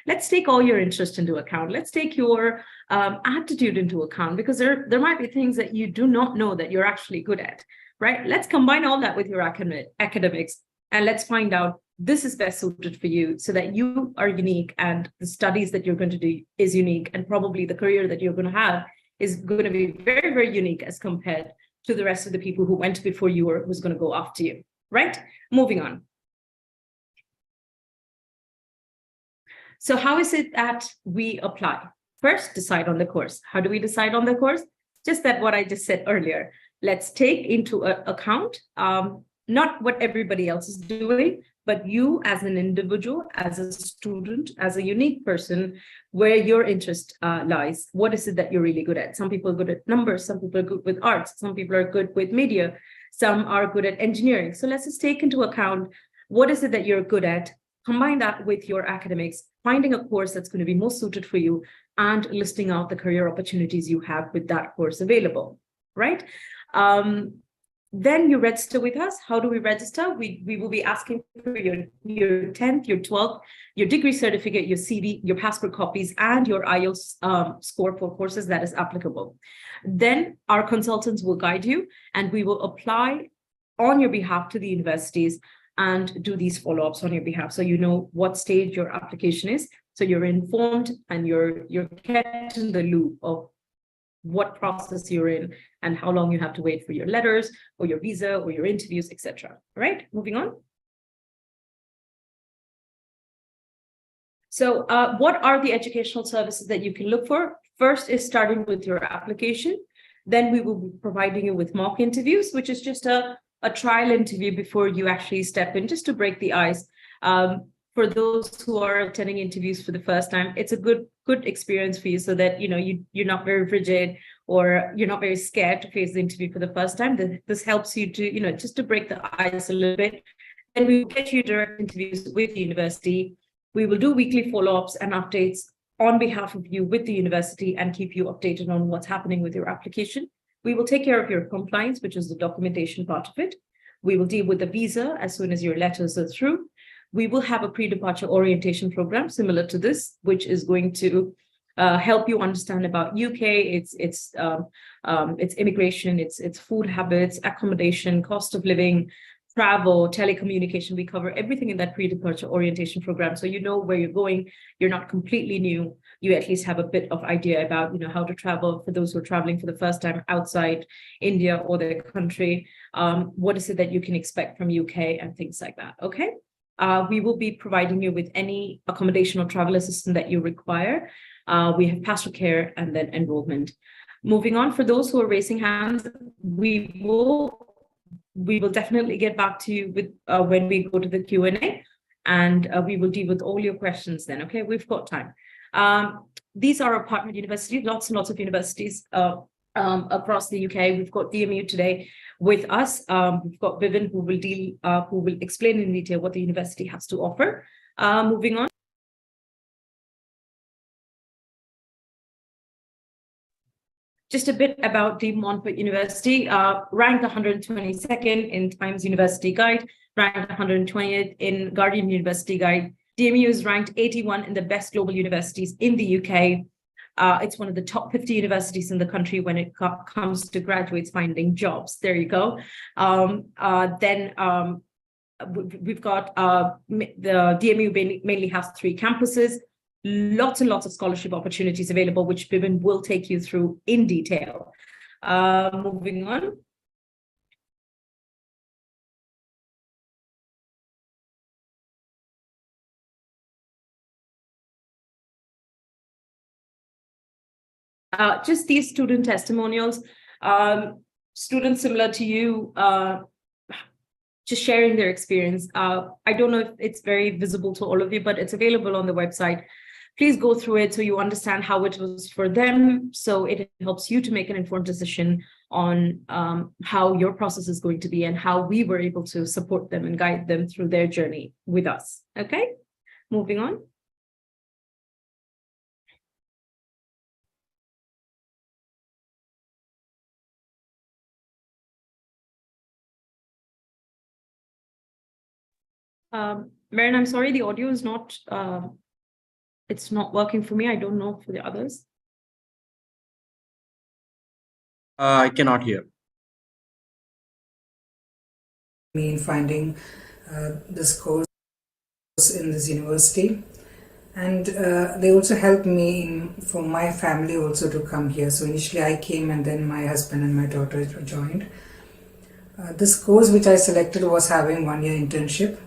Let's take all your interest into account. Let's take your attitude into account, because there might be things that you do not know that you're actually good at, right? Let's combine all that with your academics, and let's find out this is best suited for you so that you are unique, and the studies that you're going to do is unique, and probably the career that you're going to have is going to be very, very unique as compared to the rest of the people who went before you or who's going to go after you, right? Moving on. So how is it that we apply? First, decide on the course. How do we decide on the course? Just that what I just said earlier. Let's take into account not what everybody else is doing, but you as an individual, as a student, as a unique person, where your interest lies. What is it that you're really good at? Some people are good at numbers, some people are good with arts, some people are good with media, some are good at engineering. So let's just take into account what is it that you're good at, combine that with your academics, finding a course that's going to be most suited for you, and listing out the career opportunities you have with that course available, right? Then you register with us. How do we register? We will be asking for your 10th, your 12th, your degree certificate, your CV, your passport copies, and your IELTS score for courses that is applicable. Then our consultants will guide you, and we will apply on your behalf to the universities and do these follow-ups on your behalf, so you know what stage your application is, so you're informed and you're kept in the loop of what process you're in and how long you have to wait for your letters or your visa or your interviews, etc. All right, moving on. So what are the educational services that you can look for? First is starting with your application. Then we will be providing you with mock interviews, which is just a trial interview before you actually step in, just to break the ice. For those who are attending interviews for the first time, it's a good experience for you, so that you're not very rigid, or you're not very scared to face the interview for the first time. This helps you to just to break the ice a little bit. Then we will get you direct interviews with the university. We will do weekly follow-ups and updates on behalf of you with the university, and keep you updated on what's happening with your application. We will take care of your compliance, which is the documentation part of it. We will deal with the visa as soon as your letters are through. We will have a pre-departure orientation program similar to this, which is going to help you understand about UK, its immigration, its food habits, accommodation, cost of living, travel, telecommunication. We cover everything in that pre-departure orientation program, so you know where you're going. You're not completely new. You at least have a bit of idea about how to travel for those who are traveling for the first time outside India or their country. What is it that you can expect from UK and things like that? Okay. We will be providing you with any accommodation or travel assistance that you require. We have pastoral care and then enrollment. Moving on, for those who are raising hands, we will definitely get back to you with when we go to the Q&A, and we will deal with all your questions then. Okay, we've got time. These are our partner universities, lots and lots of universities across the UK. We've got DMU today with us. We've got Vivian, who will explain in detail what the university has to offer. Moving on. Just a bit about the Montfort University, ranked 122nd in Times University Guide, ranked 120th in Guardian University Guide. DMU is ranked 81 in the best global universities in the UK. It's one of the top 50 universities in the country when it comes to graduates finding jobs. There you go. We've got the DMU mainly has 3 campuses, lots and lots of scholarship opportunities available, which Vivian will take you through in detail. Moving on. Just these student testimonials, students similar to you, just sharing their experience. I don't know if it's very visible to all of you, but it's available on the website. Please go through it so you understand how it was for them, so it helps you to make an informed decision on how your process is going to be and how we were able to support them and guide them through their journey with us. Okay, moving on. Maren, I'm sorry, the audio is not It's not working for me. I don't know for the others. I cannot hear. Me in finding this course in this university, and they also helped me for my family also to come here. So initially I came, and then my husband and my daughter joined. This course which I selected was having 1 year internship.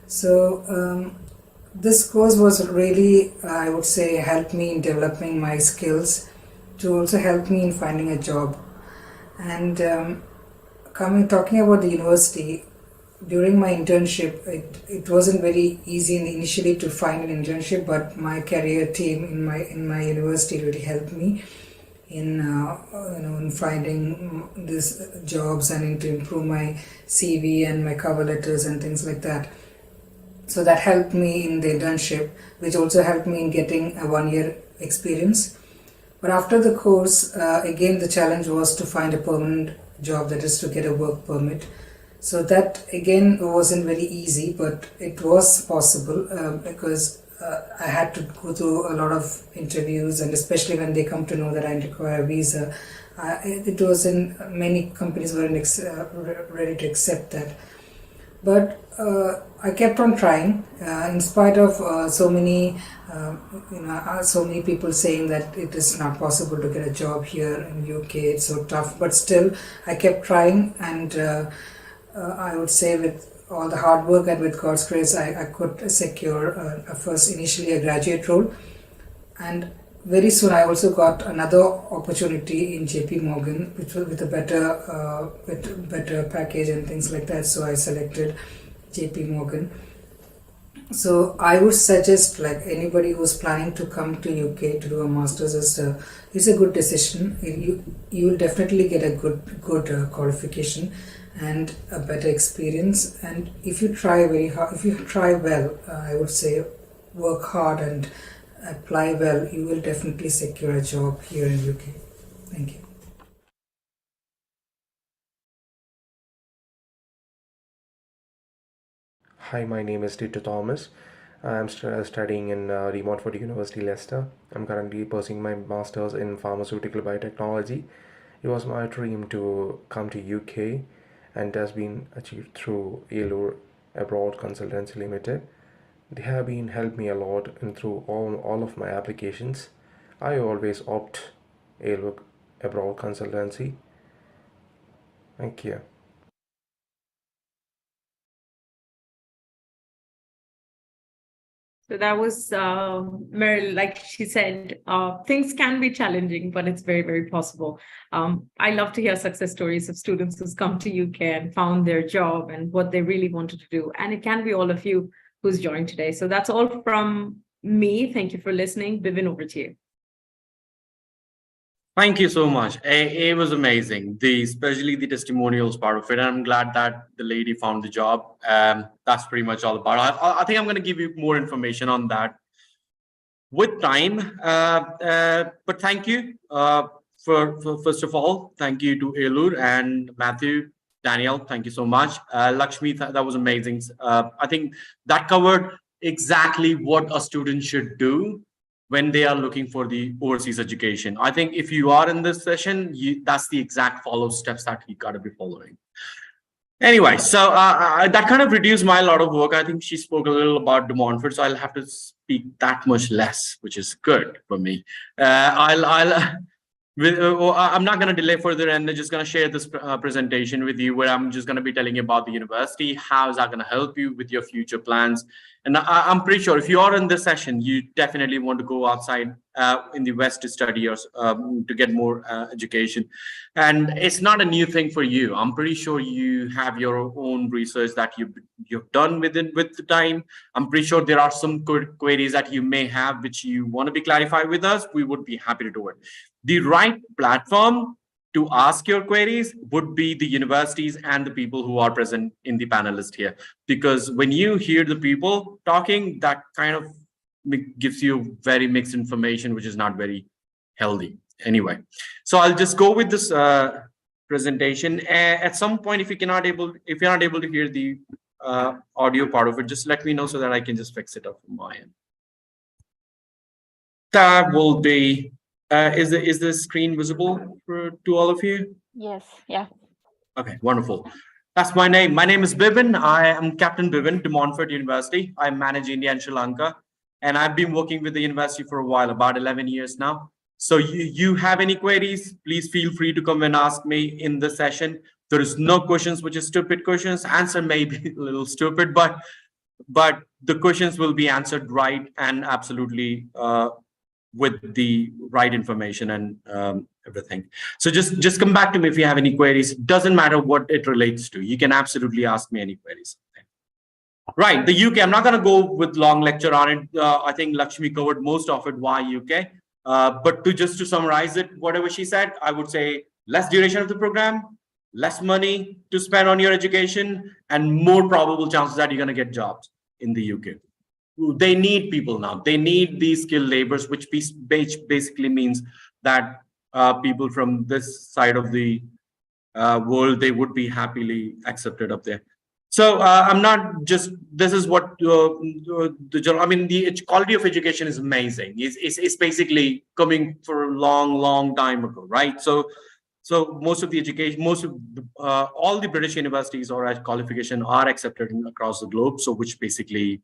So this course was really, I would say, helped me in developing my skills, to also help me in finding a job. And talking about the university, during my internship, it wasn't very easy initially to find an internship, but my career team in my university really helped me in in finding these jobs and to improve my CV and my cover letters and things like that. So that helped me in the internship, which also helped me in getting a 1 year experience. But after the course, again the challenge was to find a permanent job, that is to get a work permit. So that again wasn't very easy, but it was possible because I had to go through a lot of interviews, and especially when they come to know that I require a visa, it wasn't, many companies weren't ready to accept that. But I kept on trying, in spite of so many people saying that it is not possible to get a job here in UK. It's so tough, but still I kept trying, and I would say with all the hard work and with God's grace, I could secure initially a graduate role, and very soon I also got another opportunity in JP Morgan, which was with a better package and things like that. So I selected JP Morgan. So I would suggest, like, anybody who's planning to come to UK to do a master's, it's a good decision. You will definitely get a good qualification and a better experience. And if you try very hard, if you try well, I would say work hard and apply well, you will definitely secure a job here in UK. Thank you. Hi, my name is Tito Thomas. I'm studying in de Montfort University, Leicester. I'm currently pursuing my master's in pharmaceutical biotechnology. It was my dream to come to UK, and it has been achieved through ALUR Abroad Consultancy Limited. They have been helped me a lot and through all of my applications. I always opt ALUR Abroad Consultancy. Thank you. So that was Meryl, like she said, things can be challenging, but it's very, very possible. I love to hear success stories of students who's come to UK and found their job and what they really wanted to do. And it can be all of you who's joined today. So that's all from me. Thank you for listening. Bivin, over to you. Thank you so much. It was amazing, especially the testimonials part of it. And I'm glad that the lady found the job. That's pretty much all about it. I think I'm going to give you more information on that with time. But thank you for first of all, thank you to Elur and Matthew, Daniel. Thank you so much. Lakshmi, that was amazing. I think that covered exactly what a student should do when they are looking for the overseas education. I think if you are in this session, that's the exact follow steps that you got to be following. Anyway, so that kind of reduced my lot of work. I think she spoke a little about De Montfort, so I'll have to speak that much less, which is good for me. I'm not going to delay further, and I'm just going to share this presentation with you, where I'm just going to be telling you about the university, how is that going to help you with your future plans. And I'm pretty sure if you are in this session, you definitely want to go outside in the West to study or to get more education. And it's not a new thing for you. I'm pretty sure you have your own research that you've done with the time. I'm pretty sure there are some queries that you may have which you want to be clarified with us. We would be happy to do it. The right platform to ask your queries would be the universities and the people who are present in the panelist here. Because when you hear the people talking, that kind of gives you very mixed information, which is not very healthy. Anyway, so I'll just go with this presentation. At some point, if you're not able to hear the audio part of it, just let me know so that I can just fix it up from my end. That will be, is the screen visible to all of you? Yes, yeah. Okay, wonderful. That's my name. My name is Bibin. I am Captain Bibin to Montfort University. I manage India and Sri Lanka, and I've been working with the university for a while, about 11 years now. So you have any queries, please feel free to come and ask me in the session. There is no questions which is stupid questions. Answer may be a little stupid, but the questions will be answered right and absolutely with the right information and everything. So just come back to me if you have any queries. Doesn't matter what it relates to. You can absolutely ask me any queries. Right, the UK. I'm not going to go with long lecture on it. I think Lakshmi covered most of it. Why UK? But just to summarize it, whatever she said, I would say less duration of the program, less money to spend on your education, and more probable chances that you're going to get jobs in the UK. They need people now. They need these skilled laborers, which basically means that people from this side of the world, they would be happily accepted up there. So I'm not just, this is what I mean, the quality of education is amazing. It's basically coming for a long time ago, right? So most of the education, all the British universities or qualification are accepted across the globe. So which basically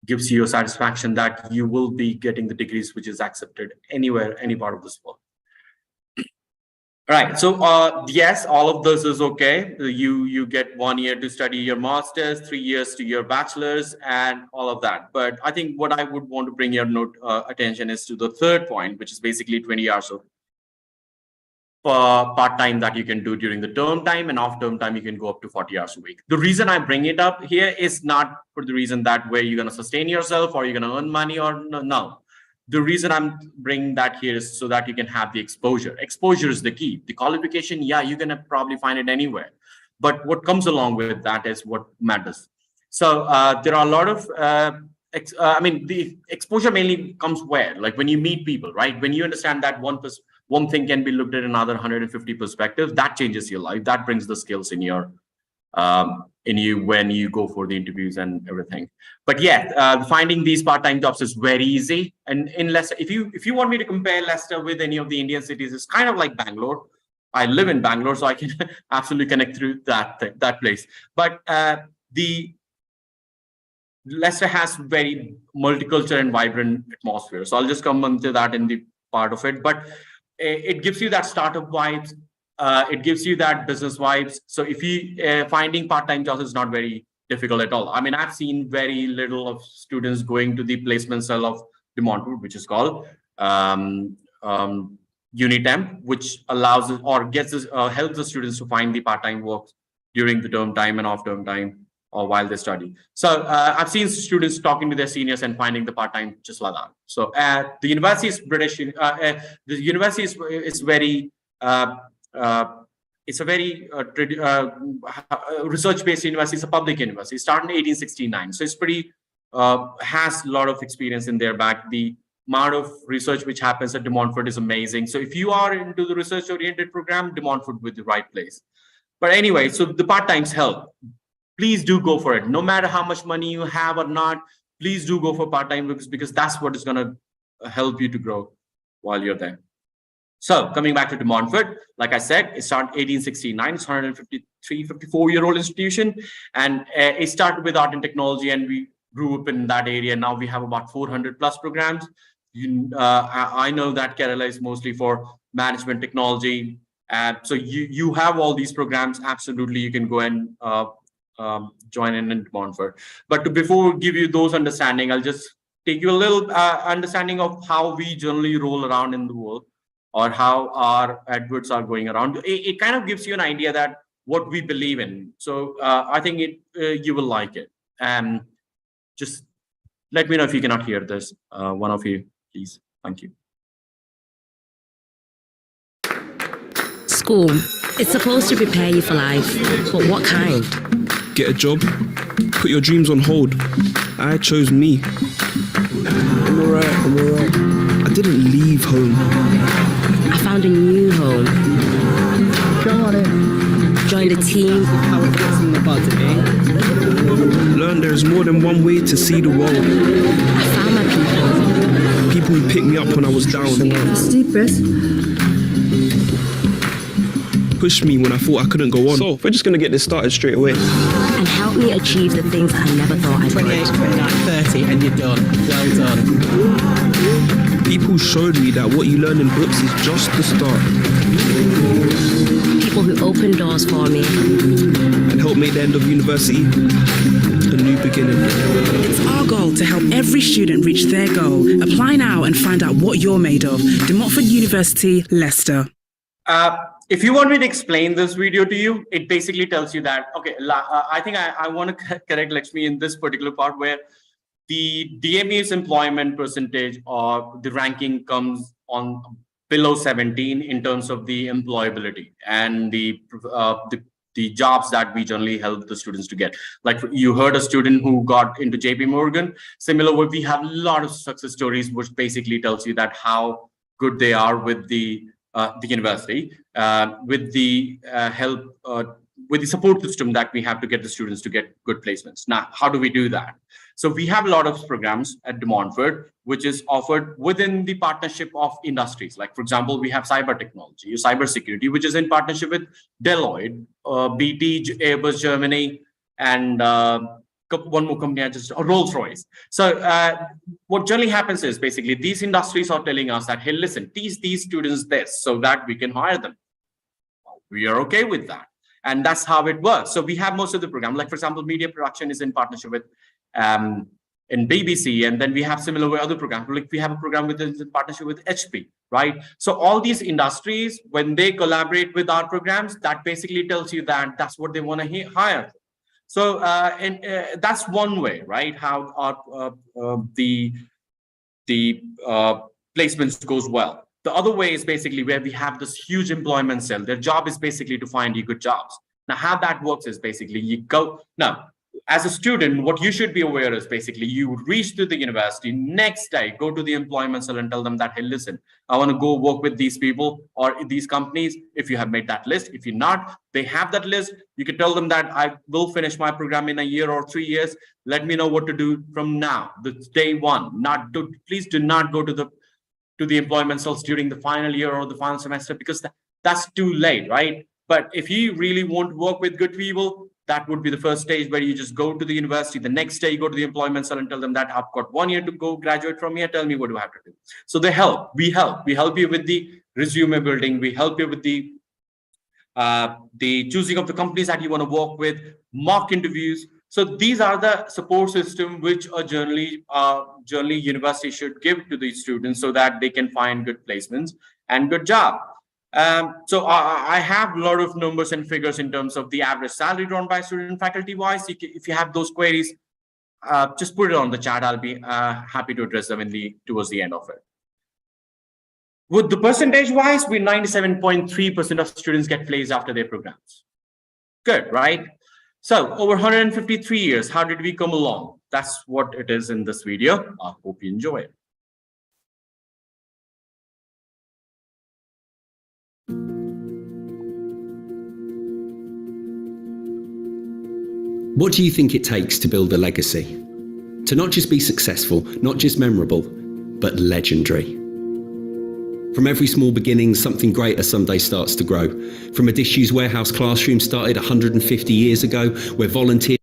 gives you a satisfaction that you will be getting the degrees which is accepted anywhere, any part of this world. Right. So yes, all of this is okay. You get 1 year to study your master's, 3 years to your bachelor's, and all of that. But I think what I would want to bring your attention is to the third point, which is basically 20 hours of part-time that you can do during the term time, and off-term time you can go up to 40 hours a week. The reason I bring it up here is not for the reason that where you're going to sustain yourself or you're going to earn money or no. The reason I'm bringing that here is so that you can have the exposure. Exposure is the key. The qualification, yeah, you're going to probably find it anywhere. But what comes along with that is what matters. So there are a lot of, I mean, the exposure mainly comes where? Like when you meet people, right? When you understand that one thing can be looked at another 150 perspectives, that changes your life. That brings the skills in your when you go for the interviews and everything. But yeah, finding these part-time jobs is very easy. And in Leicester, if you want me to compare Leicester with any of the Indian cities, it's kind of like Bangalore. I live in Bangalore, so I can absolutely connect through that place. But the Leicester has very multicultural and vibrant atmosphere. So I'll just come into that in the part of it. But it gives you that startup vibes. It gives you that business vibes. So if you finding part-time jobs is not very difficult at all. I mean, I've seen very little of students going to the placement cell of De Montfort, which is called Unitemp, which allows or helps the students to find the part-time work during the term time and off-term time or while they study. So I've seen students talking to their seniors and finding the part-time just like that. So the university is British. The university is very it's a very research-based university. It's a public university. It started in 1869, so it's pretty has a lot of experience in their back. The amount of research which happens at De Montfort is amazing. So if you are into the research-oriented program, De Montfort would be the right place. But anyway, so the part-times help. Please do go for it. No matter how much money you have or not, please do go for part-time because that's what is going to help you to grow while you're there. So coming back to De Montfort, like I said, it started 1869. It's 54-year-old institution, and it started with art and technology, and we grew up in that area. Now we have about 400 plus programs. I know that Kerala is mostly for management technology, so you have all these programs. Absolutely, you can go and join in De Montfort. But before give you those understanding, I'll just take you a little understanding of how we generally roll around in the world, or how our adverts are going around. It kind of gives you an idea that what we believe in. So I think you will like it. And just let me know if you cannot hear this. One of you, please. Thank you. School. It's supposed to prepare you for life, but what kind? Get a job, put your dreams on hold. I chose me. I'm alright. I didn't leave home. I found a new home. Come on in. Joined a team. I was asking about today. Learn there is more than one way to see the world. I found my people. People who picked me up when I was down. Deep breath. Pushed me when I thought I couldn't go on. So we're just going to get this started straight away. And help me achieve the things that I never thought I'd 28, do. 29, 30, and you're done. Well done. People showed me that what you learn in books is just the start. People who opened doors for me. And helped make the end of university a new beginning. It's our goal to help every student reach their goal. Apply now and find out what you're made of. De Montfort University, Leicester. If you want me to explain this video to you, it basically tells you that, okay, I think I want to correct Lakshmi in this particular part where the DMU's employment percentage or the ranking comes on below 17 in terms of the employability and the jobs that we generally help the students to get. Like you heard a student who got into JP Morgan. Similar, we have a lot of success stories, which basically tells you that how good they are with the university, with the help, with the support system that we have to get the students to get good placements. Now, how do we do that? So we have a lot of programs at De Montfort, which is offered within the partnership of industries. Like, for example, we have cyber technology, cyber security, which is in partnership with Deloitte, BT, Airbus Germany, and one more company, Rolls-Royce. So what generally happens is basically these industries are telling us that, hey, listen, teach these students this so that we can hire them. We are okay with that. And that's how it works. So we have most of the program, like for example, media production is in partnership with in BBC, and then we have similar other programs. Like we have a program with in partnership with HP, right? So all these industries, when they collaborate with our programs, that basically tells you that that's what they want to hire. So that's one way, right? How our, the placements goes well. The other way is basically where we have this huge employment cell. Their job is basically to find you good jobs. Now, how that works is basically you go now. As a student, what you should be aware is basically you reach to the university, next day, go to the employment cell and tell them that, hey, listen, I want to go work with these people or these companies. If you have made that list, if you're not, they have that list. You can tell them that I will finish my program in a year or 3 years. Let me know what to do from now. That's day one. Please do not go to the employment cells during the final year or the final semester, because that's too late, right? But if you really want to work with good people, that would be the first stage where you just go to the university. The next day you go to the employment cell and tell them that I've got 1 year to go graduate from here. Tell me what do I have to do. So they help. We help you with the resume building. We help you with the choosing of the companies that you want to work with, mock interviews. So these are the support system which a generally university should give to the students so that they can find good placements and good job. So I have a lot of numbers and figures in terms of the average salary drawn by student faculty wise. If you have those queries, just put it on the chat. I'll be happy to address them towards the end of it. With the percentage wise, we 97.3% of students get placed after their programs. Good, right? So over 153 years, how did we come along? That's what it is in this video. I hope you enjoy it. What do you think it takes to build a legacy? To not just be successful, not just memorable, but legendary. From every small beginning, something greater someday starts to grow. From a disused warehouse classroom started 150 years ago, where volunteers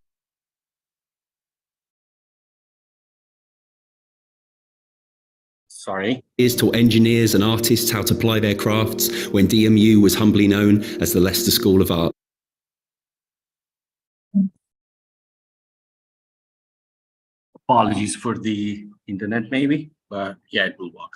taught engineers and artists how to ply their crafts, when DMU was humbly known as the Leicester School of Art. Apologies for the internet, maybe, but yeah, it will work.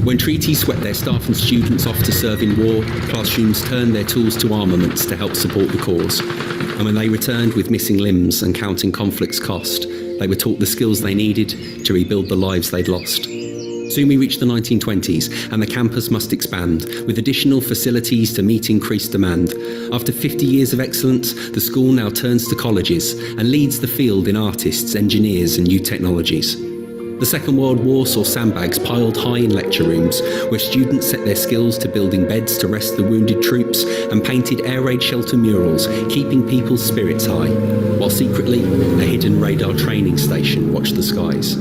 When treaties swept their staff and students off to serve in war, classrooms turned their tools to armaments to help support the cause. And when they returned with missing limbs and counting conflict's cost, they were taught the skills they needed to rebuild the lives they'd lost. Soon we reach the 1920s, and the campus must expand, with additional facilities to meet increased demand. After 50 years of excellence, the school now turns to colleges and leads the field in artists, engineers and new technologies. The Second World War saw sandbags piled high in lecture rooms, where students set their skills to building beds to rest the wounded troops and painted air raid shelter murals, keeping people's spirits high, while secretly a hidden radar training station watched the skies.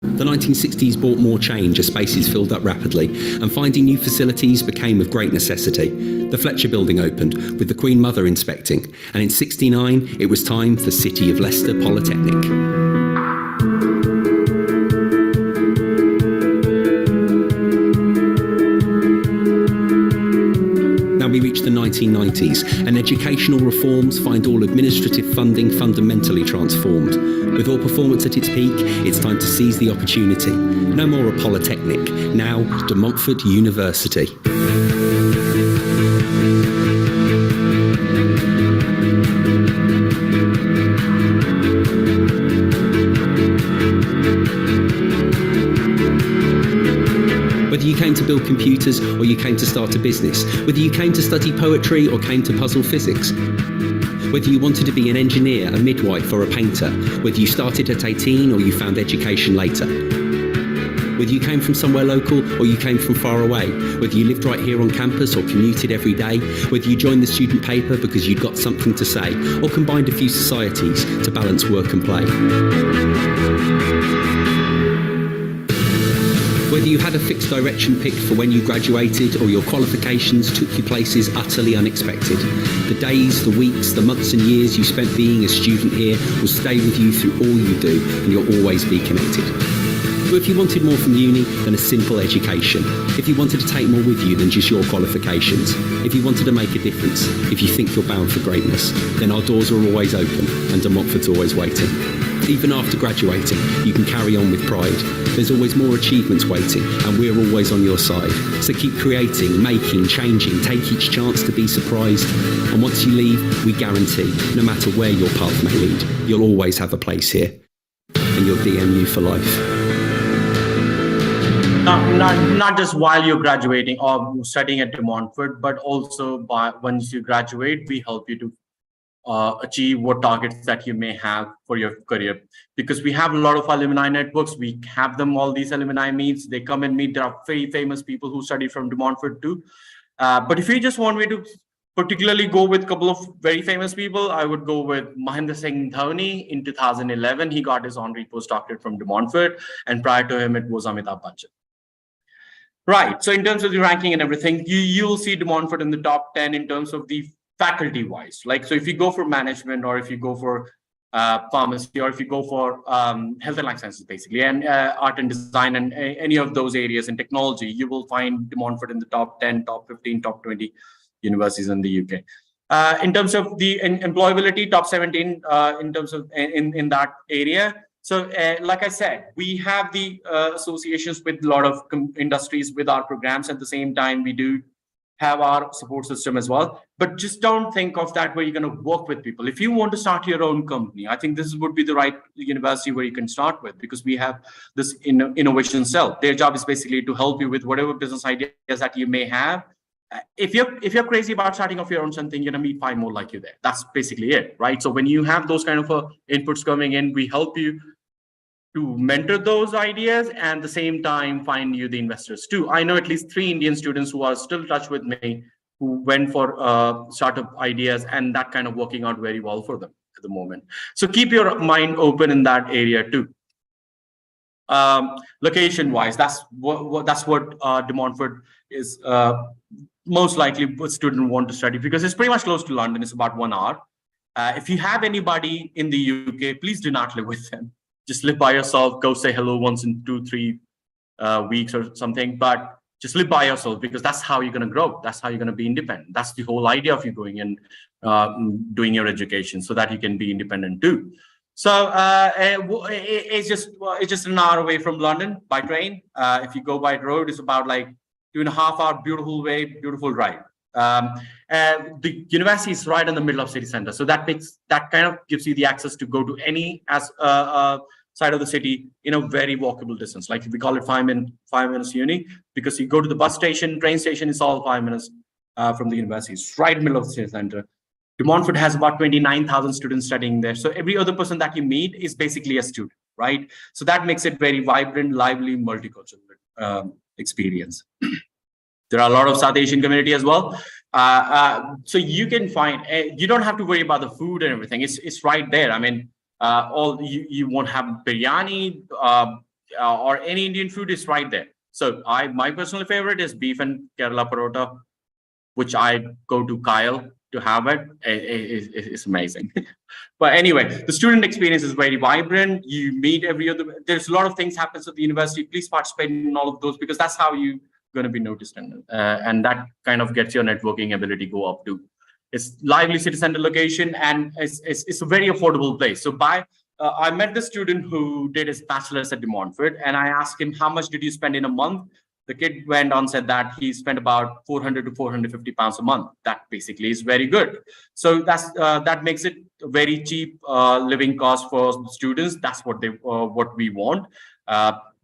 The 1960s brought more change as spaces filled up rapidly, and finding new facilities became of great necessity. The Fletcher Building opened, with the Queen Mother inspecting, and in '69 it was time for City of Leicester Polytechnic. We reach the 1990s, and educational reforms find all administrative funding fundamentally transformed. With all performance at its peak, it's time to seize the opportunity. No more a polytechnic, now De Montfort University. Whether you came to build computers or you came to start a business, whether you came to study poetry or came to puzzle physics, whether you wanted to be an engineer, a midwife or a painter, whether you started at 18 or you found education later, whether you came from somewhere local or you came from far away, whether you lived right here on campus or commuted every day, whether you joined the student paper because you'd got something to say, or combined a few societies to balance work and play. Whether you had a fixed direction picked for when you graduated or your qualifications took you places utterly unexpected, the days, the weeks, the months and years you spent being a student here will stay with you through all you do, and you'll always be connected. But if you wanted more from uni than a simple education, if you wanted to take more with you than just your qualifications, if you wanted to make a difference, if you think you're bound for greatness, then our doors are always open and De Montfort's always waiting. Even after graduating, you can carry on with pride. There's always more achievements waiting, and we're always on your side. So keep creating, making, changing, take each chance to be surprised. And once you leave, we guarantee, no matter where your path may lead, you'll always have a place here. And you're DMU for life. Not just while you're graduating or studying at De Montfort, but also once you graduate, we help you to achieve what targets that you may have for your career, because we have a lot of alumni networks. We have them, all these alumni meets, they come and meet. There are very famous people who study from De Montfort too, but if you just want me to particularly go with a couple of very famous people, I would go with Mahendra Singh Dhoni. In 2011 he got his honorary postdoctorate from De Montfort, and prior to him it was Amitabh Bachchan. Right, so in terms of the ranking and everything, you'll see De Montfort in the top 10 in terms of the faculty wise. Like, so if you go for management, or if you go for pharmacy, or if you go for health and life sciences basically, and art and design, and any of those areas in technology, you will find De Montfort in the top 10, top 15, top 20 universities in the UK. In terms of the employability, top 17 in terms of in that area. So like I said, we have the associations with a lot of industries with our programs. At the same time, we do have our support system as well, but just don't think of that where you're going to work with people. If you want to start your own company, I think this would be the right university where you can start with, because we have this innovation cell. Their job is basically to help you with whatever business ideas that you may have. If you're crazy about starting off your own something, you're going to meet 5 more like you there. That's basically it, right? So when you have those kind of inputs coming in, we help you to mentor those ideas, and at the same time find you the investors too. I know at least 3 Indian students who are still in touch with me, who went for startup ideas, and that kind of working out very well for them at the moment. So keep your mind open in that area too. Location wise, that's what De Montfort is most likely what student want to study, because it's pretty much close to London. It's about 1 hour. If you have anybody in the UK, please do not live with them. Just live by yourself, go say hello once in 2-3 weeks or something, but just live by yourself, because that's how you're going to grow. That's how you're going to be independent. That's the whole idea of you going and doing your education, so that you can be independent too. So it's just an hour away from London by train. If you go by road, it's about like 2.5 hour beautiful drive. The university is right in the middle of city center, so that kind of gives you the access to go to any side of the city in a very walkable distance. Like we call it 5 minutes uni, because you go to the bus station, train station, it's all 5 minutes from the university. It's right in the middle of the city center. De Montfort has about 29,000 students studying there, so every other person that you meet is basically a student. right? So that makes it very vibrant, lively, multicultural experience. There are a lot of South Asian community as well. So you can find, you don't have to worry about the food and everything. It's right there. I mean, you won't have biryani or any Indian food is right there. So my personal favorite is beef and Kerala parota, which I go to Kyle to have it. It's amazing. But anyway, the student experience is very vibrant. You meet every other, there's a lot of things happens at the university. Please participate in all of those, because that's how you going to be noticed, and that kind of gets your networking ability go up too. It's lively city center location, and it's a very affordable place. So I met the student who did his bachelor's at De Montfort, and I asked him, how much did you spend in a month? The kid went on, said that he spent about 400 to 450 pounds a month. That basically is very good. So that makes it a very cheap living cost for students. That's what we want.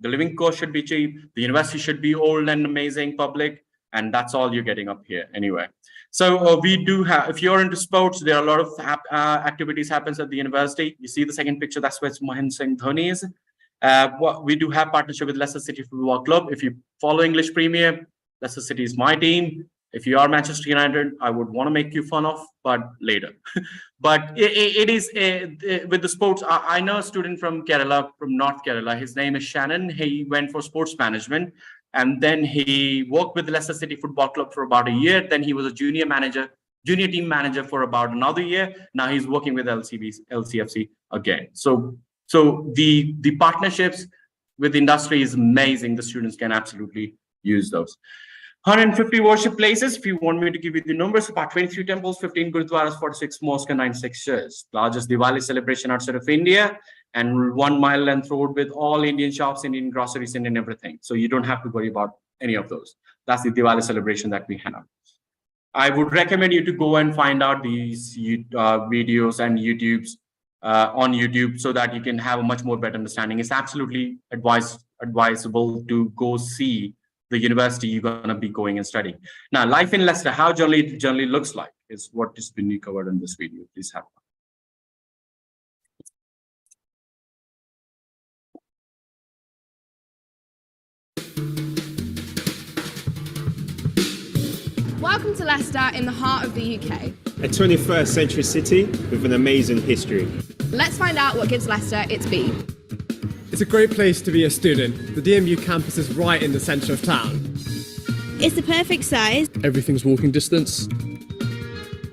The living cost should be cheap. The university should be old and amazing, public, and that's all you're getting up here anyway. So we do have, if you're into sports, there are a lot of activities happens at the university. You see the second picture, that's where Mahendra Singh Dhoni is. We do have partnership with Leicester City Football Club. If you follow English Premier, Leicester City is my team. If you are Manchester United, I would want to make you fun of, but later. But it is with the sports. I know a student from Kerala, from North Kerala. His name is Shannon. He went for sports management, and then he worked with the Leicester City Football Club for about a year. Then he was a junior team manager for about another year. Now he's working with LCFC again. So the partnerships with industry is amazing. The students can absolutely use those. 150 worship places. If you want me to give you the numbers, about 23 temples, 15 gurudwaras, 46 mosques, and 96 churches. Largest Diwali celebration outside of India, and 1 mile length road with all Indian shops, Indian groceries, Indian everything. So you don't have to worry about any of those. That's the Diwali celebration that we have. I would recommend you to go and find out these videos and YouTubes on YouTube, so that you can have a much more better understanding. It's absolutely advisable to go see the university you're going to be going and studying. Now, life in Leicester, how generally looks like, is what has been covered in this video. Please have one. Welcome to Leicester in the heart of the UK. A 21st century city with an amazing history. Let's find out what gives Leicester its beat. It's a great place to be a student. The DMU campus is right in the centre of town. It's the perfect size. Everything's walking distance.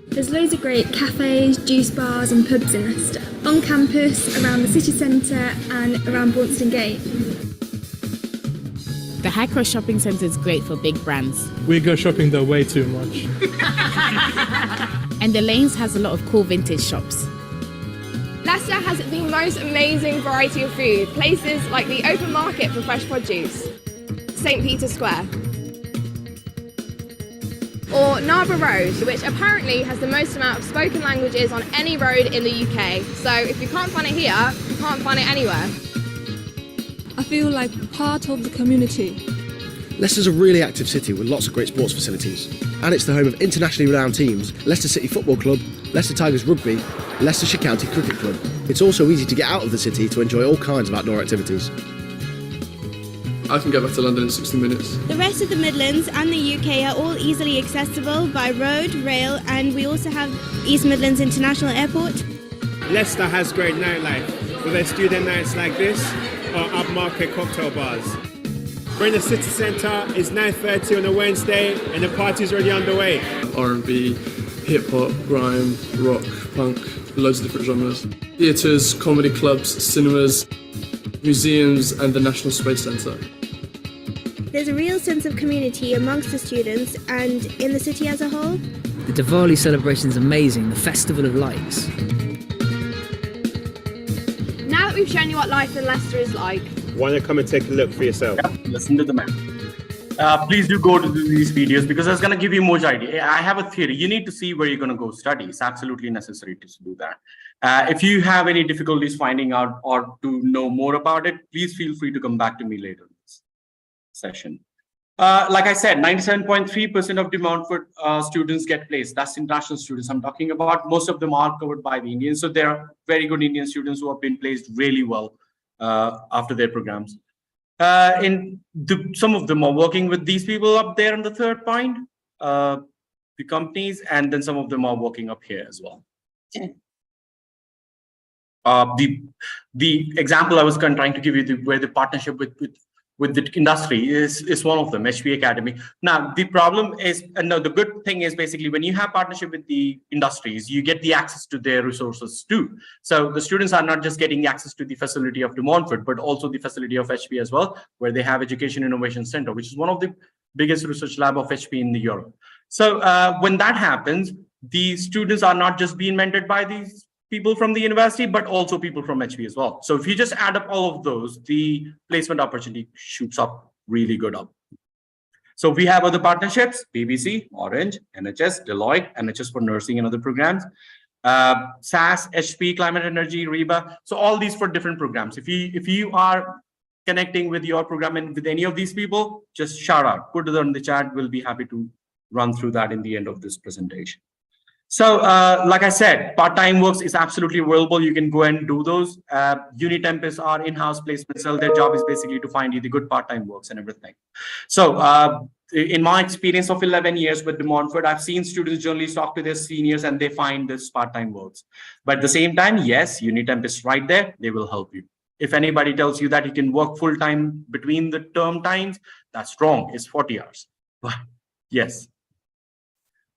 There's loads of great cafes, juice bars and pubs in Leicester. On campus, around the city centre and around Baunston Gate. The High Cross Shopping Centre is great for big brands. We go shopping there way too much. And the Lanes has a lot of cool vintage shops. Leicester has the most amazing variety of food. Places like the open market for fresh produce, St. Peter's Square, or Narborough Road, which apparently has the most amount of spoken languages on any road in the UK. So if you can't find it here, you can't find it anywhere. I feel like part of the community. Leicester's a really active city with lots of great sports facilities. And it's the home of internationally renowned teams, Leicester City Football Club, Leicester Tigers Rugby, Leicestershire County Cricket Club. It's also easy to get out of the city to enjoy all kinds of outdoor activities. I can get back to London in 60 minutes. The rest of the Midlands and the UK are all easily accessible by road, rail, and we also have East Midlands International Airport. Leicester has great nightlife, whether it's student nights like this or upmarket cocktail bars. We're in the city centre, it's 9:30 on a Wednesday and the party's already underway. R&B, hip-hop, grime, rock, punk, loads of different genres. Theatres, comedy clubs, cinemas, museums and the National Space Centre. There's a real sense of community amongst the students and in the city as a whole. The Diwali celebration is amazing, the Festival of Lights. Now that we've shown you what life in Leicester is like, why not come and take a look for yourself? Yeah, listen to the man. Please do go to these videos, because it's going to give you more idea. I have a theory. You need to see where you're going to go study. It's absolutely necessary to do that. If you have any difficulties finding out or to know more about it, please feel free to come back to me later in this session. Like I said, 97.3% of De Montfort students get placed. That's international students I'm talking about. Most of them are covered by the Indians. So there are very good Indian students who have been placed really well after their programs. Some of them are working with these people up there on the third point, the companies, and then some of them are working up here as well. The example I was trying to give you, where the partnership with the industry is one of them, HP Academy. Now, the problem is, no, the good thing is basically when you have partnership with the industries, you get the access to their resources too. So the students are not just getting access to the facility of De Montfort, but also the facility of HP as well, where they have Education Innovation Center, which is one of the biggest research lab of HP in Europe. So when that happens, the students are not just being mentored by these people from the university, but also people from HP as well. So if you just add up all of those, the placement opportunity shoots up really good up. So we have other partnerships: BBC, Orange, NHS, Deloitte, NHS for nursing and other programs, SAS, HP, Climate Energy, REBA. So all these for different programs. If you are connecting with your program and with any of these people, just shout out, put it in the chat. We'll be happy to run through that in the end of this presentation. So like I said, part-time works is absolutely available. You can go and do those. Unitemp is our in-house placement cell. Their job is basically to find you the good part-time works and everything. So in my experience of 11 years with De Montfort, I've seen students generally talk to their seniors and they find this part-time works. But at the same time, yes, Unitemp is right there. They will help you. If anybody tells you that you can work full-time between the term times, that's wrong. It's 40 hours. But yes.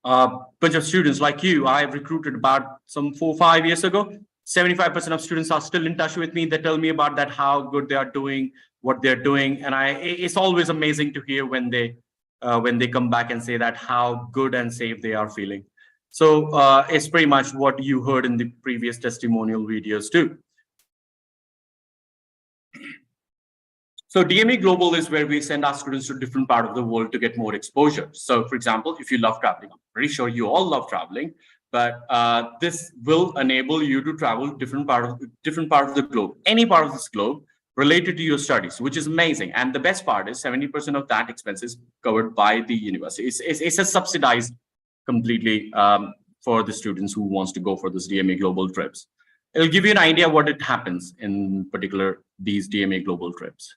Bunch of students like you, I've recruited about some 4 or 5 years ago. 75% of students are still in touch with me. They tell me about that, how good they are doing, what they're doing. And it's always amazing to hear when they come back and say that how good and safe they are feeling. So it's pretty much what you heard in the previous testimonial videos too. So DMU Global is where we send our students to different parts of the world to get more exposure. So for example, if you love traveling, I'm pretty sure you all love traveling, but this will enable you to travel different part of the globe, any part of this globe related to your studies, which is amazing. And the best part is 70% of that expense is covered by the university. It's a subsidized completely for the students who wants to go for this DMA Global trips. It'll give you an idea what it happens in particular these DMA Global trips.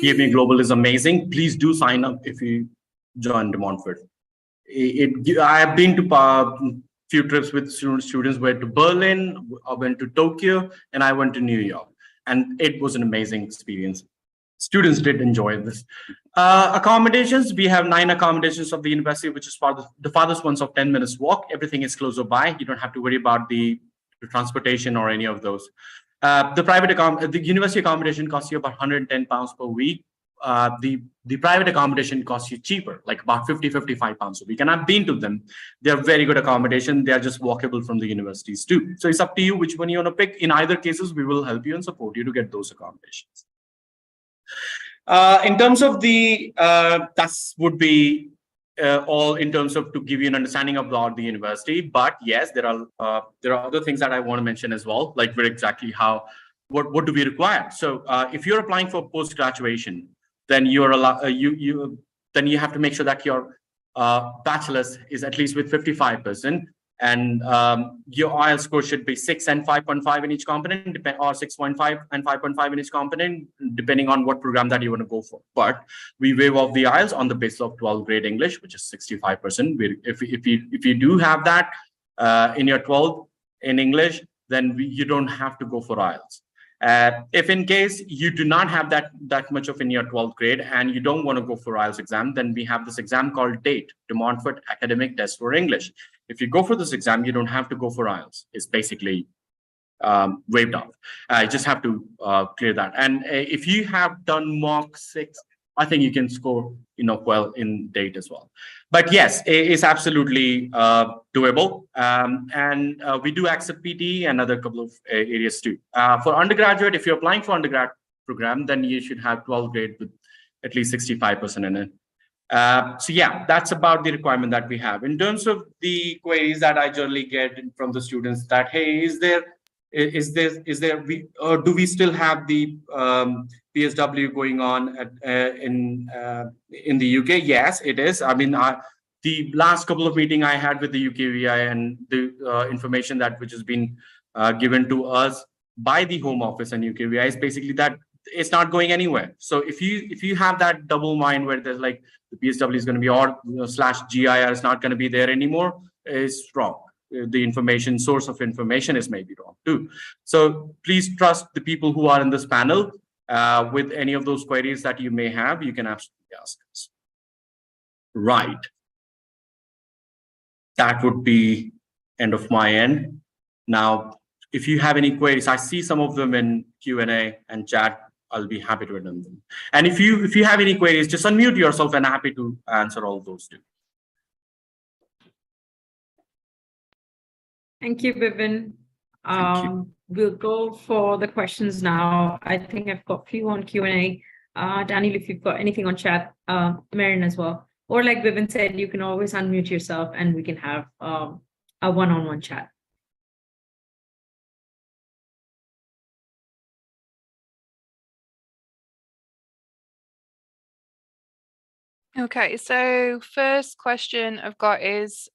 DMA Global is amazing. Please do sign up if you join De Montfort. I have been to few trips with students. Went to Berlin, I went to Tokyo, and I went to New York, and it was an amazing experience. Students did enjoy this. Accommodations, we have 9 accommodations of the university, which is the farthest ones of 10 minutes walk. Everything is closer by. You don't have to worry about the transportation or any of those. The university accommodation costs you about £110 per week. the private accommodation costs you cheaper, like about 50-55 pounds a week. And I've been to them. They're very good accommodation. They're just walkable from the universities too. So it's up to you which one you want to pick. In either cases, we will help you and support you to get those accommodations. In terms of the, that would be all in terms of to give you an understanding about the university. But yes, there are other things that I want to mention as well, like where exactly how, what do we require? So if you're applying for post-graduation, then you're then you have to make sure that your bachelor's is at least with 55%, and your IELTS score should be 6 and 5.5 in each component, or 6.5 and 5.5 in each component, depending on what program that you want to go for. But we waive off the IELTS on the basis of 12th grade English, which is 65%. If you do have that in your 12th in English, then you don't have to go for IELTS. If in case you do not have that much of in your 12th grade and you don't want to go for IELTS exam, then we have this exam called DATE, De Montfort Academic Test for English. If you go for this exam, you don't have to go for IELTS. It's basically waived off. You just have to clear that. And if you have done mock 6, I think you can score well in DATE as well. But yes, it's absolutely doable. And we do accept PT and other couple of areas too. For undergraduate, if you're applying for undergrad program, then you should have 12th grade with at least 65% in it. So yeah, that's about the requirement that we have. In terms of the queries that I generally get from the students, that hey, do we still have the PSW going on in the UK? Yes, it is. I mean, the last couple of meetings I had with the UKVI and the information which has been given to us by the Home Office and UKVI is basically that it's not going anywhere. So if you have that double mind where there's like the PSW is going to be or /GIR is not going to be there anymore, is wrong. The source of information is maybe wrong too. So please trust the people who are in this panel with any of those queries that you may have. You can absolutely ask us. Right. That would be end of my end. Now, if you have any queries, I see some of them in Q&A and chat. I'll be happy to attend them. And if you have any queries, just unmute yourself and I'm happy to answer all those too. Thank you, Bipin. We'll go for the questions now. I think I've got a few on Q&A. Daniel, if you've got anything on chat, Marion as well. Or like Bipin said, you can always unmute yourself and we can have a one-on-one chat. Okay, so first question I've got is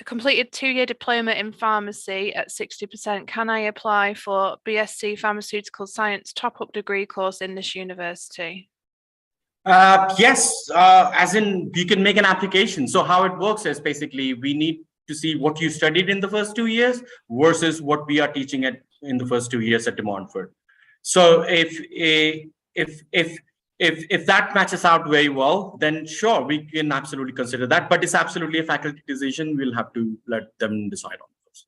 completed 2-year diploma in pharmacy at 60%. Can I apply for BSc Pharmaceutical Science top-up degree course in this university? Yes, as in you can make an application. So how it works is basically we need to see what you studied in the first 2 years versus what we are teaching in the first 2 years at De Montfort. So if that matches out very well, then sure, we can absolutely consider that. But it's absolutely a faculty decision. We'll have to let them decide on those.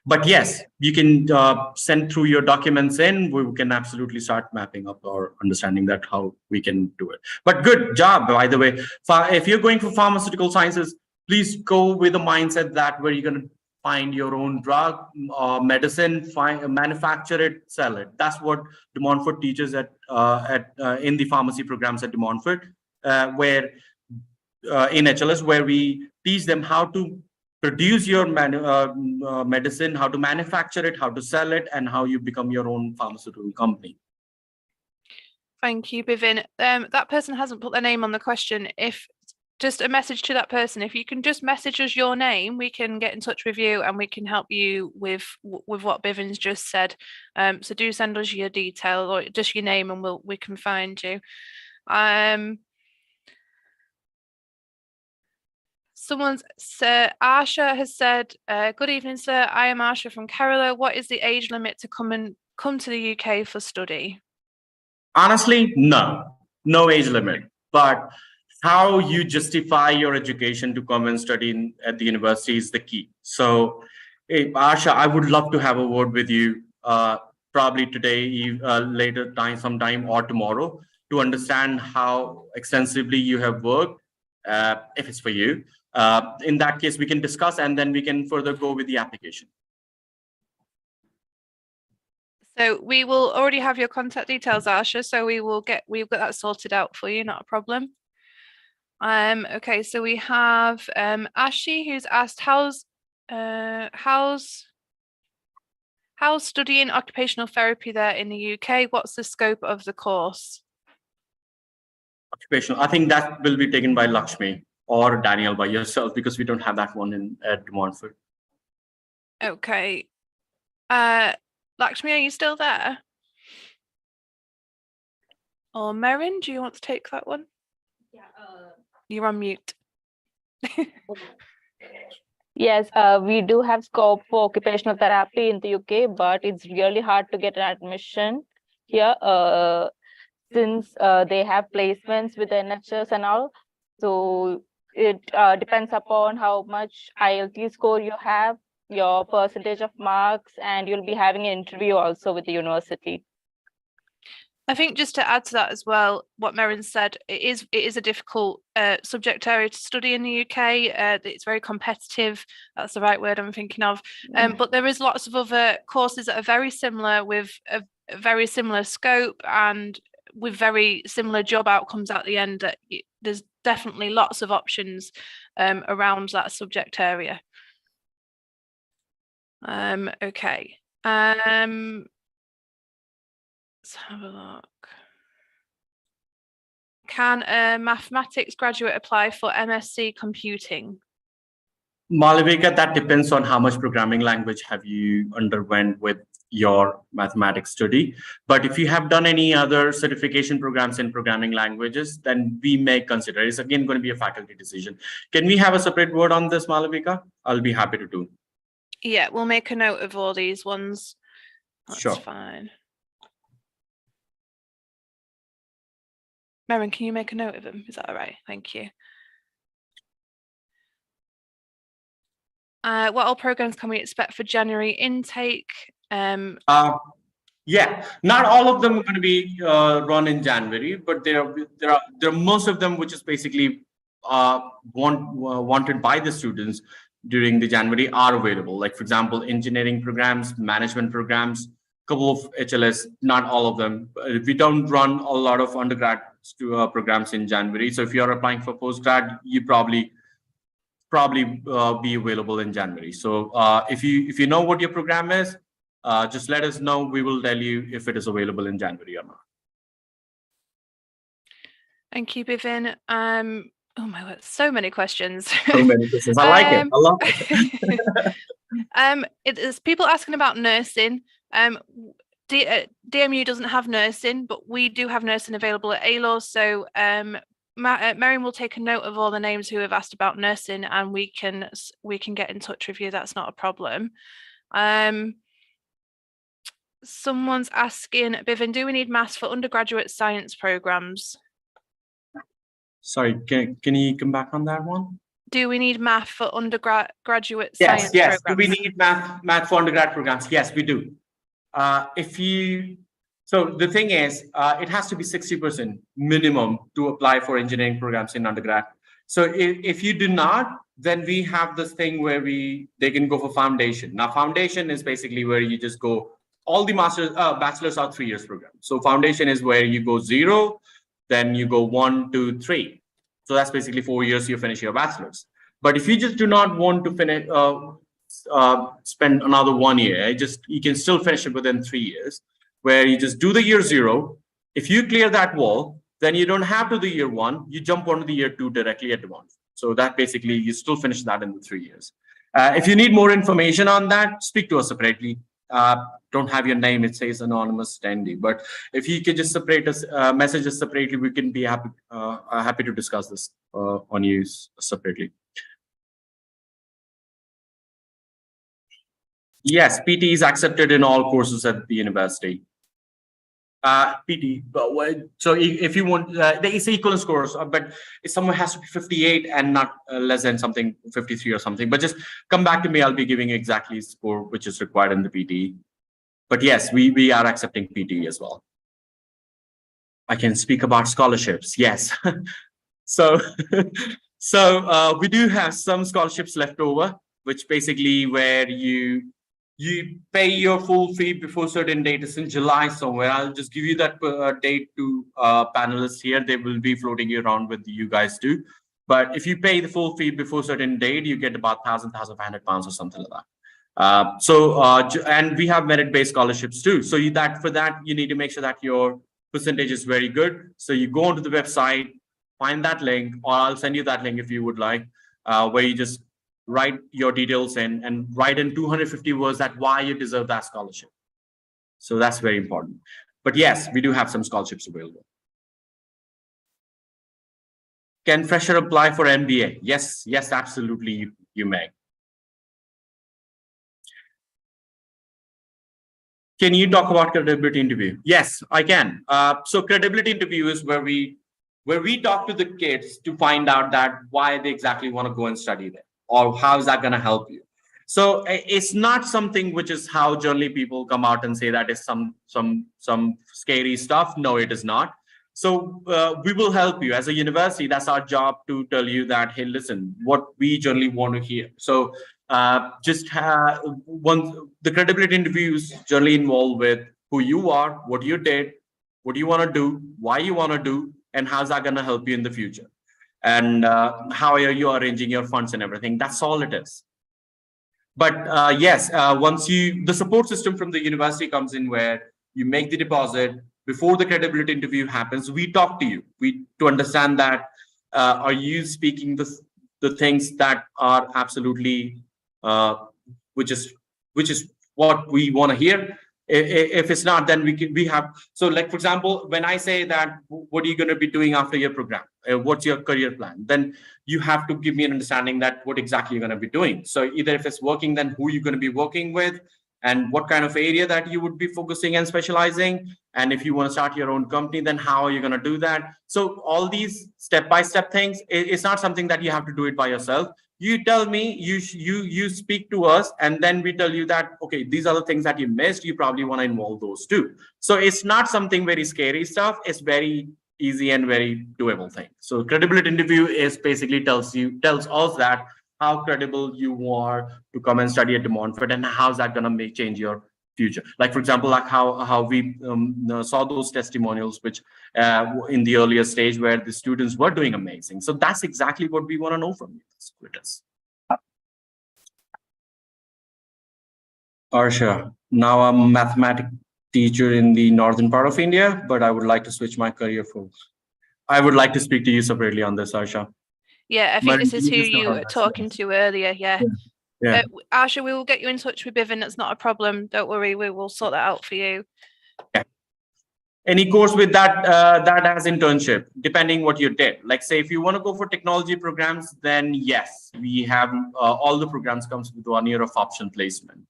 But yes, you can send through your documents in. We can absolutely start mapping up our understanding that how we can do it. But good job, by the way. If you're going for pharmaceutical sciences, please go with a mindset that where you're going to find your own drug or medicine, manufacture it, sell it. That's what De Montfort teaches in the pharmacy programs at De Montfort, where in HLS, where we teach them how to produce your medicine, how to manufacture it, how to sell it, and how you become your own pharmaceutical company. Thank you, Bipin. That person hasn't put their name on the question. If just a message to that person, if you can just message us your name, we can get in touch with you and we can help you with what Bipin's just said. So do send us your detail or just your name and we can find you. Arsha has said, good evening, sir. I am Arsha from Kerala. What is the age limit to come to the UK for study? Honestly, no age limit. But how you justify your education to come and study at the university is the key. So, Arsha, I would love to have a word with you probably today, later time, sometime, or tomorrow, to understand how extensively you have worked, if it's for you. In that case, we can discuss, and then we can further go with the application. So we will already have your contact details, Asha. So we've got that sorted out for you, not a problem. Okay, so we have Ashi, who's asked how's studying occupational therapy there in the UK? What's the scope of the course? Occupational, I think that will be taken by Lakshmi or Daniel, by yourself, because we don't have that one at Montfort. Okay. Lakshmi, are you still there? Or Merin, do you want to take that one? Yeah. You're on mute. Yes, we do have scope for occupational therapy in the UK, but it's really hard to get an admission here since they have placements with the NHS and all. So it depends upon how much IELTS score you have, your percentage of marks, and you'll be having an interview also with the university. I think just to add to that as well, what Merin said, it is a difficult subject area to study in the UK. It's very competitive. That's the right word I'm thinking of. But there is lots of other courses that are very similar, with a very similar scope and with very similar job outcomes at the end. There's definitely lots of options around that subject area. Okay. Let's have a look. Can a mathematics graduate apply for MSc computing? Malavika, that depends on how much programming language have you underwent with your mathematics study. But if you have done any other certification programs in programming languages, then we may consider. It's again going to be a faculty decision. Can we have a separate word on this, Malavika? I'll be happy to do. Yeah, we'll make a note of all these ones. That's sure. Fine. Merin, can you make a note of them? Is that all right? Thank you. What all programs can we expect for January intake? Yeah, not all of them are going to be run in January, but there are most of them which is basically wanted by the students during the January are available. Like, for example, engineering programs, management programs, couple of HLS, not all of them. We don't run a lot of undergrad programs in January. So if you're applying for postgrad, you probably be available in January. So if you know what your program is, just let us know. We will tell you if it is available in January or not. Thank you, Bivin. Oh my word, so many questions. So many questions. I like it. I love it. It is people asking about nursing. DMU doesn't have nursing, but we do have nursing available at ALAW. So Merin will take a note of all the names who have asked about nursing, and we can get in touch with you. That's not a problem. Someone's asking, Bivin, do we need maths for undergraduate science programs? Sorry, can you come back on that one? Do we need math for undergraduate science programs? Yes. Do we need math for undergrad programs? Yes, we do. So the thing is, it has to be 60% minimum to apply for engineering programs in undergrad. So if you do not, then we have this thing where they can go for foundation. Now, foundation is basically where you just go, all the bachelor's are 3 years program. So foundation is where you go 0, then you go 1, 2, 3. So that's basically 4 years you finish your bachelor's. But if you just do not want to finish, spend another 1 year, you can still finish it within 3 years, where you just do the year 0. If you clear that wall, then you don't have to do year 1. You jump onto the year 2 directly at once. So that basically you still finish that in the 3 years. If you need more information on that, speak to us separately. Don't have your name, it says anonymous attendee. But if you could just separate us, message us separately, we can be happy to discuss this on you separately. Yes, PT is accepted in all courses at the university. PT, so if you want, it's equivalent scores, but if someone has to be 58 and not less than something, 53 or something. But just come back to me, I'll be giving you exactly score which is required in the PT. But yes, we are accepting PTE as well. I can speak about scholarships. Yes. So, we do have some scholarships left over, which basically where you pay your full fee before certain date. It's in July somewhere. I'll just give you that date to panelists here. They will be floating you around with you guys too. But if you pay the full fee before certain date, you get about £1,500 or something like that. And we have merit-based scholarships too. So for that, you need to make sure that your percentage is very good. So you go onto the website, find that link, or I'll send you that link if you would like, where you just write your details in and write in 250 words that why you deserve that scholarship. So that's very important. But yes, we do have some scholarships available. Can fresher apply for MBA? Yes, absolutely, you may. Can you talk about credibility interview? Yes, I can. So credibility interview is where we talk to the kids to find out that why they exactly want to go and study there, or how is that going to help you. So it's not something which is how generally people come out and say that is some scary stuff. No, it is not. So we will help you as a university. That's our job, to tell you that, hey, listen, what we generally want to hear. So the credibility interviews generally involve with who you are, what you did, what you want to do, why you want to do, and how's that going to help you in the future, and how are you arranging your funds and everything. That's all it is. But yes, once the support system from the university comes in, where you make the deposit. Before the credibility interview happens, we talk to you to understand that are you speaking the things that are absolutely which is what we want to hear. If it's not, then we have. So like, for example, when I say that, what are you going to be doing after your program? What's your career plan? Then you have to give me an understanding that what exactly you're going to be doing. So either if it's working, then who you're going to be working with, and what kind of area that you would be focusing and specializing. And if you want to start your own company, then how are you going to do that? So all these step-by-step things, it's not something that you have to do it by yourself. You tell me, you speak to us, and then we tell you that, okay, these are the things that you missed. You probably want to involve those too. So it's not something very scary stuff. It's very easy and very doable thing. So credibility interview is basically tells us that how credible you are to come and study at De Montfort, and how's that going to change your future. Like, for example, like how we saw those testimonials, which in the earlier stage where the students were doing amazing. So that's exactly what we want to know from you. Arsha, now I'm a mathematics teacher in the northern part of India, but I would like to switch my career for. I would like to speak to you separately on this, Arsha. Yeah, I think this is who you were talking to earlier. Yeah. Arsha, we will get you in touch with Bivin. That's not a problem. Don't worry, we will sort that out for you. Yeah. Any course with that that has internship, depending what you did. Like, say, if you want to go for technology programs, then yes, we have all the programs comes with 1 year of option placement.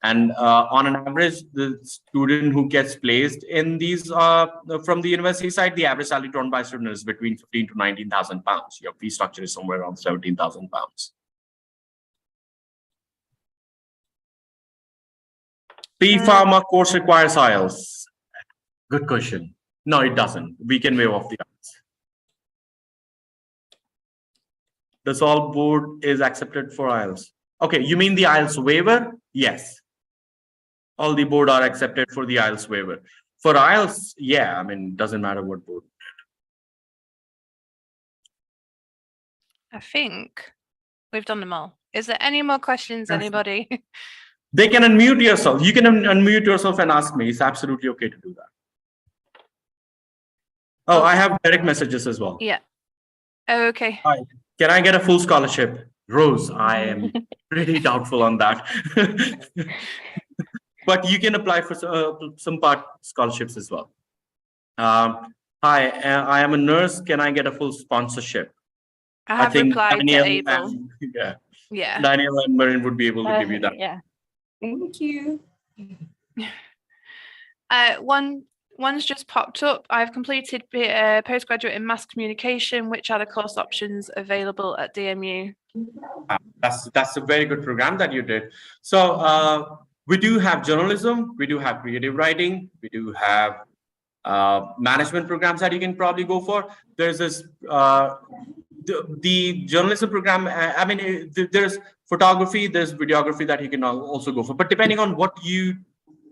And on an average, the student who gets placed in these from the university side, the average salary drawn by student is between £15,000 to £19,000. Your fee structure is somewhere around £17,000. P-Pharma course requires IELTS. Good question. No, it doesn't. We can waive off the IELTS. The SOL board is accepted for IELTS. Okay, you mean the IELTS waiver? Yes. All the board are accepted for the IELTS waiver. For IELTS, yeah, I mean, doesn't matter what board. I think we've done them all. Is there any more questions, anybody? They can unmute yourself. You can unmute yourself and ask me. It's absolutely okay to do that. Oh, I have direct messages as well. Yeah. Oh, okay. Hi. Can I get a full scholarship? Rose, I am pretty doubtful on that. But you can apply for some part scholarships as well. Hi, I am a nurse. Can I get a full sponsorship? I think Daniel to Abel. And, yeah. Daniel and Marin would be able to give you that. Yeah. Thank you. One's just popped up. I've completed postgraduate in mass communication. Which are the course options available at DMU? That's a very good program that you did. So We do have journalism, we do have creative writing, we do have management programs that you can probably go for. There's this the journalism program. There's photography, there's videography that you can also go for. But depending on what you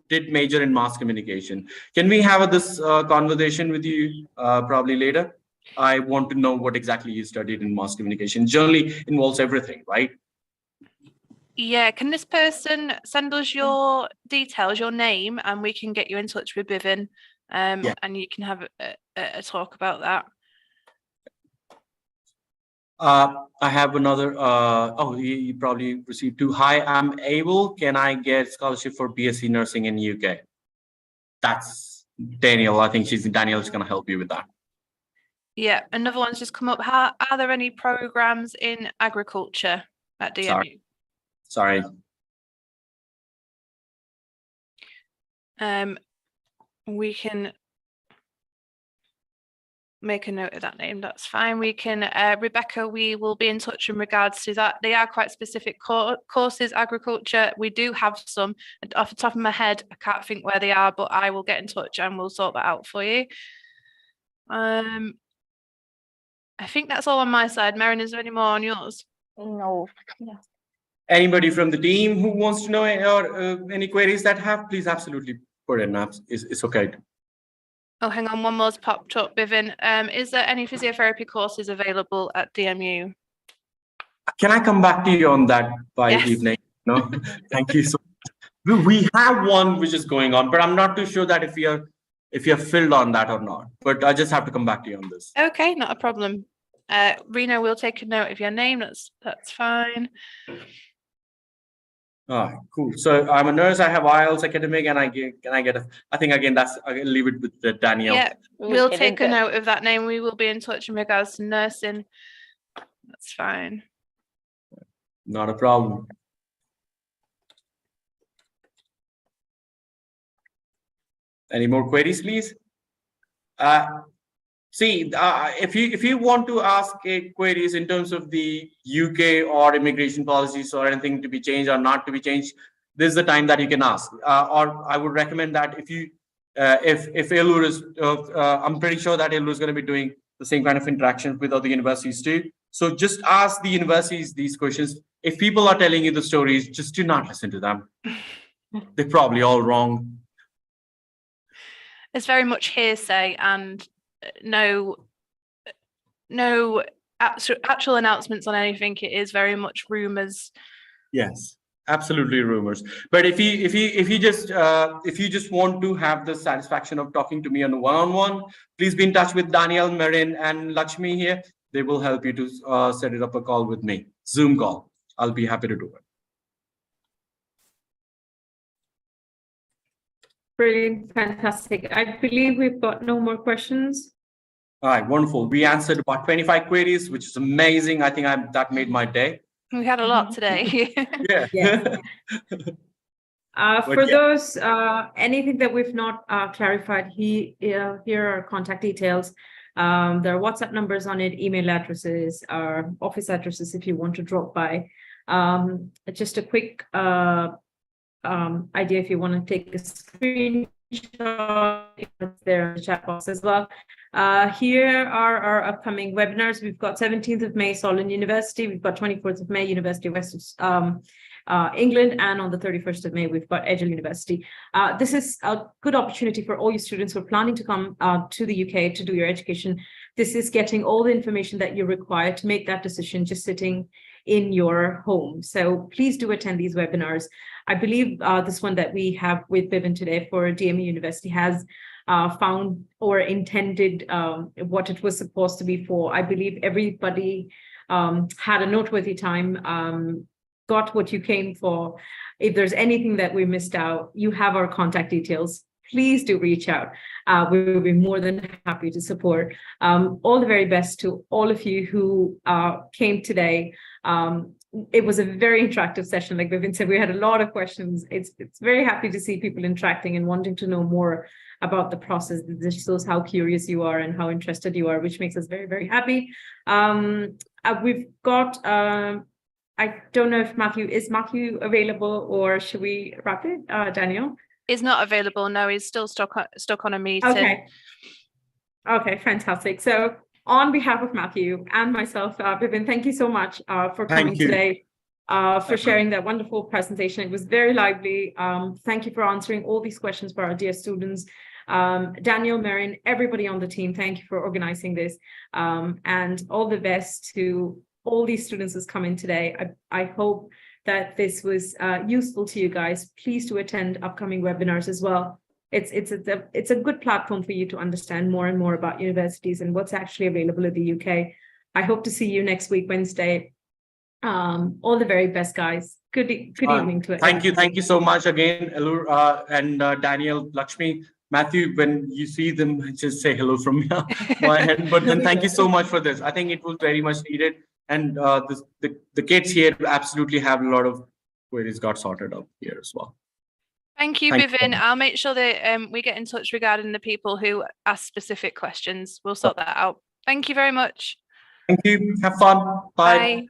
did major in mass communication, can we have this conversation with you probably later? I want to know what exactly you studied in mass communication. Generally involves everything, right? Yeah, can this person send us your details, your name, and we can get you in touch with Bivin, and you can have a talk about that. I have another. You probably received two. Hi, I'm Abel. Can I get scholarship for BSc nursing in UK? That's Daniel. I think Daniel's going to help you with that. Yeah, another one's just come up. Are there any programs in agriculture at DMU? Sorry. We can make a note of that name. That's fine. We can, Rebecca, we will be in touch in regards to that. They are quite specific courses, agriculture. We do have some. Off the top of my head, I can't think where they are, but I will get in touch and we'll sort that out for you. I think that's all on my side. Merrin, is there any more on yours? No. Yeah. Anybody from the team who wants to know or any queries that have, please absolutely put in. It's okay. Oh, hang on, one more's popped up, Bivin. Is there any physiotherapy courses available at DMU? Can I come back to you on that by evening? No, thank you so much. We have one which is going on, but I'm not too sure that if you're filled on that or not. But I just have to come back to you on this. Okay, not a problem. Rena, we'll take a note of your name. That's fine. Oh, cool. So I'm a nurse. I have IELTS academic, and I think again I'll leave it with Danielle. Yeah, we'll take a note of that name. We will be in touch in regards to nursing. That's fine. Not a problem. Any more queries, please? If you want to ask queries in terms of the UK or immigration policies or anything to be changed or not to be changed, this is the time that you can ask. Or I would recommend that if AILUR is, I'm pretty sure that AILUR is going to be doing the same kind of interactions with other universities too. So just ask the universities these questions. If people are telling you the stories, just do not listen to them. They're probably all wrong. It's very much hearsay and no actual announcements on anything. It is very much rumors. Yes, absolutely rumors. But if you just want to have the satisfaction of talking to me on a one-on-one, please be in touch with Danielle, Marin, and Lakshmi here. They will help you to set it up a call with me, Zoom call. I'll be happy to do it. Brilliant, fantastic. I believe we've got no more questions. All right, wonderful. We answered about 25 queries, which is amazing. I think that made my day. We had a lot today. Yeah. For those, anything that we've not clarified, here are contact details. There are WhatsApp numbers on it, email addresses, office addresses if you want to drop by. Just a quick idea if you want to take a screenshot, it's there in the chat box as well. Here are our upcoming webinars. We've got 17th of May, Solent University. We've got 24th of May, University of West England, and on the 31st of May, we've got Edgell University. This is a good opportunity for all you students who are planning to come to the UK to do your education. This is getting all the information that you require to make that decision just sitting in your home. So please do attend these webinars. I believe this one that we have with Bivin today for DMU University has found or intended what it was supposed to be for. I believe everybody had a noteworthy time, got what you came for. If there's anything that we missed out, you have our contact details. Please do reach out. We will be more than happy to support. All the very best to all of you who came today. It was a very interactive session. Like Bivin said, we had a lot of questions. It's very happy to see people interacting and wanting to know more about the process. This shows how curious you are and how interested you are, which makes us very, very happy. We've got I don't know if is Matthew available, or should we wrap it, Daniel? Is not available. No, he's still stuck on a meeting. Okay, fantastic. So on behalf of Matthew and myself, Vivin, thank you so much for coming today, for sharing that wonderful presentation. It was very lively. Thank you for answering all these questions for our dear students. Daniel, Marion, everybody on the team, thank you for organizing this, and all the best to all these students who's come in today. I hope that this was useful to you guys. Please do attend upcoming webinars as well. It's a good platform for you to understand more and more about universities and what's actually available in the UK. I hope to see you next week, Wednesday. All the very best, guys. Good evening to it. Thank you so much again, Elur, and Daniel, Lakshmi. Matthew, when you see them, just say hello from my end. But then thank you so much for this. I think it was very much needed. And the kids here absolutely have a lot of queries got sorted out here as well. Thank you, Vivin. I'll make sure that we get in touch regarding the people who ask specific questions. We'll sort that out. Thank you very much. Thank you. Have fun. Bye. Bye.